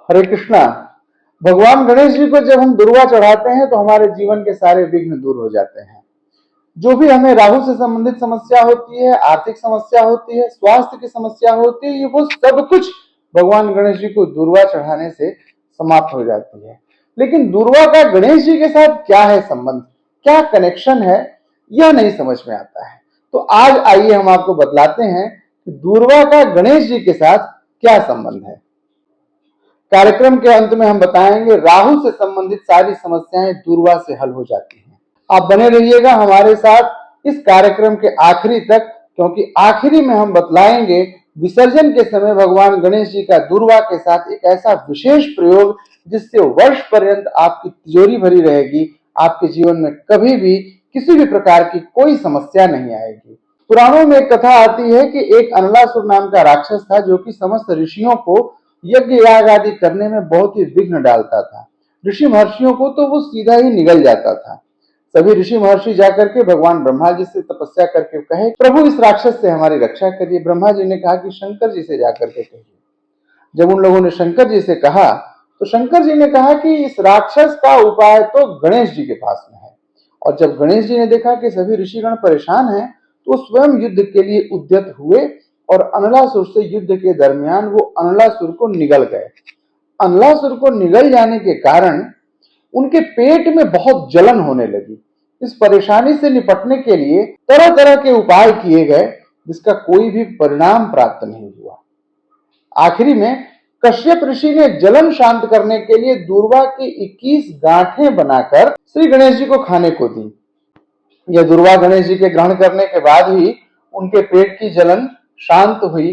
हरे कृष्णा। भगवान गणेश जी को जब हम दुर्वा चढ़ाते हैं तो हमारे जीवन के सारे विघ्न दूर हो जाते हैं। जो भी हमें राहु से संबंधित समस्या होती है, आर्थिक समस्या होती है, स्वास्थ्य की समस्या होती है, वो सब कुछ भगवान गणेश जी को दुर्वा चढ़ाने से समाप्त हो जाती है। लेकिन दुर्वा का गणेश जी के साथ क्या है संबंध, क्या कनेक्शन है, यह नहीं समझ में आता है। तो आज आइए हम आपको बतलाते हैं कि दुर्वा का गणेश जी के साथ क्या संबंध है। कार्यक्रम के अंत में हम बताएंगे राहु से संबंधित सारी समस्याएं दुर्वा से हल हो जाती हैं। आप बने रहिएगा हमारे साथ इस कार्यक्रम के आखिरी तक, क्योंकि आखिरी में हम बतलाएंगे विसर्जन के समय भगवान गणेश जी का दुर्वा के साथ एक ऐसा विशेष प्रयोग जिससे वर्ष पर्यंत आपकी तिजोरी भरी रहेगी, आपके जीवन में कभी भी किसी भी प्रकार की कोई समस्या नहीं आएगी। पुराणों में एक कथा आती है कि एक अनलासुर नाम का राक्षस था जो कि समस्त ऋषियों को यज्ञ याग आदि करने में बहुत ही विघ्न डालता था। ऋषि महर्षियों को तो वो सीधा ही निगल जाता था। सभी ऋषि महर्षि जाकर के भगवान ब्रह्मा जी से तपस्या करके कहे, प्रभु इस राक्षस से हमारी रक्षा करिए। ब्रह्मा जी ने कहा कि शंकर जी से जाकर के कहिए। जब उन लोगों ने शंकर जी से कहा तो शंकर जी ने कहा कि इस राक्षस का उपाय तो गणेश जी के पास में है। और जब गणेश जी ने देखा कि सभी ऋषिगण परेशान हैं तो स्वयं युद्ध के लिए उद्यत हुए और अनलासुर से युद्ध के दरमियान वो अनलासुर को निगल गए। अनलासुर को निगल जाने के कारण उनके पेट में बहुत जलन होने लगी। इस परेशानी से निपटने के लिए तरह तरह के उपाय किए गए, जिसका कोई भी परिणाम प्राप्त नहीं हुआ। आखिरी में कश्यप ऋषि ने जलन शांत करने के लिए दुर्वा की 21 गांठें बनाकर श्री गणेश जी को खाने को दी। यह दुर्वा गणेश जी के ग्रहण करने के बाद ही उनके पेट की जलन शांत हुई।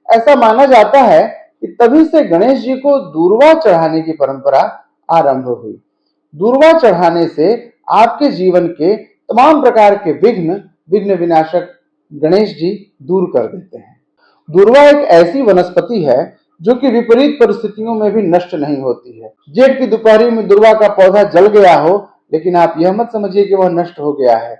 ऐसा माना जाता है कि तभी से गणेश जी को दुर्वा चढ़ाने की परंपरा आरंभ हुई। दुर्वा चढ़ाने से आपके जीवन के तमाम प्रकार के विघ्न विनाशक गणेश जी दूर कर देते हैं। दुर्वा एक ऐसी वनस्पति है जो कि विपरीत परिस्थितियों में भी नष्ट नहीं होती है। जेठ की दोपहरी में दुर्वा का पौधा जल गया हो, लेकिन आप यह मत समझिए कि वह नष्ट हो गया है।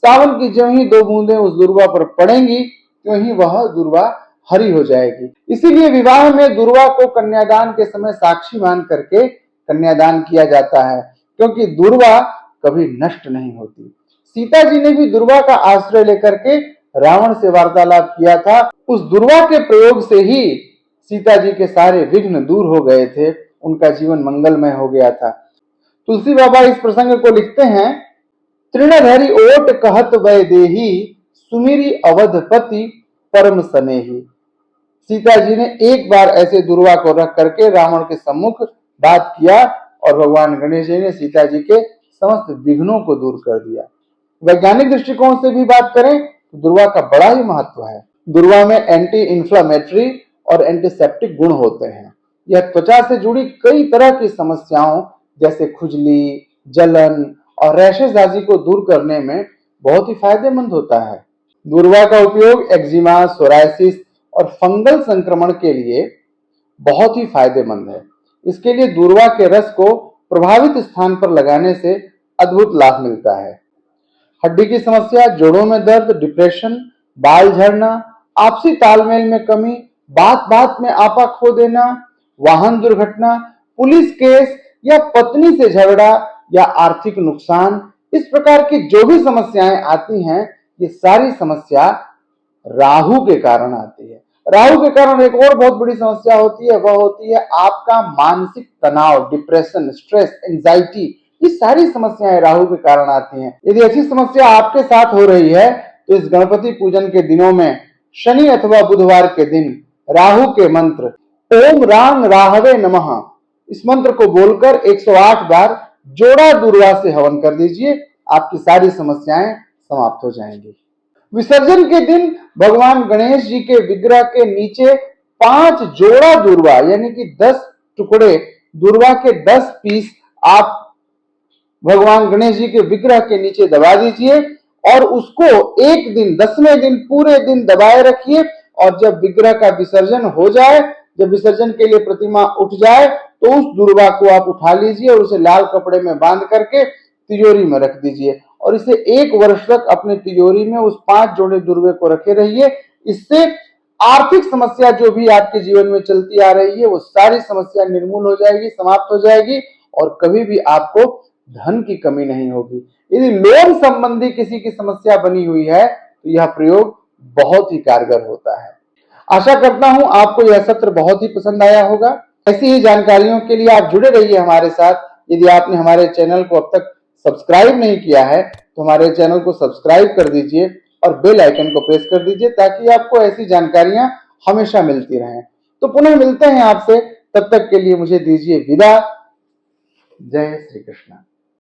सावन की ज्यों ही 2 बूंदें उस दुर्वा पर पड़ेंगी त्यों ही वह दुर्वा हरी हो जाएगी। इसीलिए विवाह में दुर्वा को कन्यादान के समय साक्षी मान करके कन्यादान किया जाता है, क्योंकि दुर्वा कभी नष्ट नहीं होती। सीता जी ने भी दुर्वा का आश्रय लेकर के रावण से वार्तालाप किया था। उस दुर्वा के प्रयोग से ही सीता जी के सारे विघ्न दूर हो गए थे, उनका जीवन मंगलमय हो गया था। तुलसी बाबा इस प्रसंग को लिखते हैं, तृणधरी ओट कहत वै देही, सुमिरी अवधपति परम सनेही। सीता जी ने एक बार ऐसे दुर्वा को रख करके रावण के सम्मुख बात किया और भगवान गणेश जी ने सीता जी के समस्त विघ्नों को दूर कर दिया। वैज्ञानिक दृष्टिकोण से भी बात करें तो दुर्वा का बड़ा ही महत्व है। दुर्वा में एंटी इंफ्लेमेटरी और एंटीसेप्टिक गुण होते हैं। यह त्वचा से जुड़ी कई तरह की समस्याओं जैसे खुजली, जलन और रैशेज आदि को दूर करने में बहुत ही फायदेमंद होता है। दुर्वा का उपयोग एक्जिमा, सोरायसिस और फंगल संक्रमण के लिए बहुत ही फायदेमंद है। इसके लिए दुर्वा के रस को प्रभावित स्थान पर लगाने से अद्भुत लाभ मिलता है। हड्डी की समस्या, जोड़ों में दर्द, डिप्रेशन, बाल झड़ना, आपसी तालमेल में कमी, बात बात में आपा खो देना, वाहन दुर्घटना, पुलिस केस या पत्नी से झगड़ा या आर्थिक नुकसान, इस प्रकार की जो भी समस्याएं आती हैं, ये सारी समस्या राहु के कारण आती है। राहु के कारण एक और बहुत बड़ी समस्या होती है, वह होती है आपका मानसिक तनाव, डिप्रेशन, स्ट्रेस, एंजाइटी। ये सारी समस्याएं राहु के कारण आती हैं। यदि ऐसी समस्या आपके साथ हो रही है तो इस गणपति पूजन के दिनों में शनि अथवा बुधवार के दिन राहु के मंत्र ओम रांग राहवे नमः, इस मंत्र को बोलकर 108 बार जोड़ा दुर्वा से हवन कर दीजिए। आपकी सारी समस्याएं समाप्त हो जाएंगी। विसर्जन के दिन भगवान गणेश जी के विग्रह के नीचे 5 जोड़ा दुर्वा यानी कि 10 टुकड़े दुर्वा के 10 पीस आप भगवान गणेश जी के विग्रह के नीचे दबा दीजिए और उसको एक दिन 10वें दिन पूरे दिन दबाए रखिए। और जब विग्रह का विसर्जन हो जाए, जब विसर्जन के लिए प्रतिमा उठ जाए, तो उस दुर्वा को आप उठा लीजिए और उसे लाल कपड़े में बांध करके तिजोरी में रख दीजिए और इसे 1 वर्ष तक अपने तिजोरी में उस 5 जोड़े दुर्वे को रखे रहिए। इससे आर्थिक समस्या जो भी आपके जीवन में चलती आ रही है वो सारी समस्या निर्मूल हो जाएगी, समाप्त हो जाएगी और कभी भी आपको धन की कमी नहीं होगी। यदि लोन संबंधी किसी की समस्या बनी हुई है तो यह प्रयोग बहुत ही कारगर होता है। आशा करता हूं आपको यह सत्र बहुत ही पसंद आया होगा। ऐसी ही जानकारियों के लिए आप जुड़े रहिए हमारे साथ। यदि आपने हमारे चैनल को अब तक सब्सक्राइब नहीं किया है तो हमारे चैनल को सब्सक्राइब कर दीजिए और बेल आइकन को प्रेस कर दीजिए ताकि आपको ऐसी जानकारियां हमेशा मिलती रहें। तो पुनः मिलते हैं आपसे, तब तक के लिए मुझे दीजिए विदा। जय श्री कृष्ण।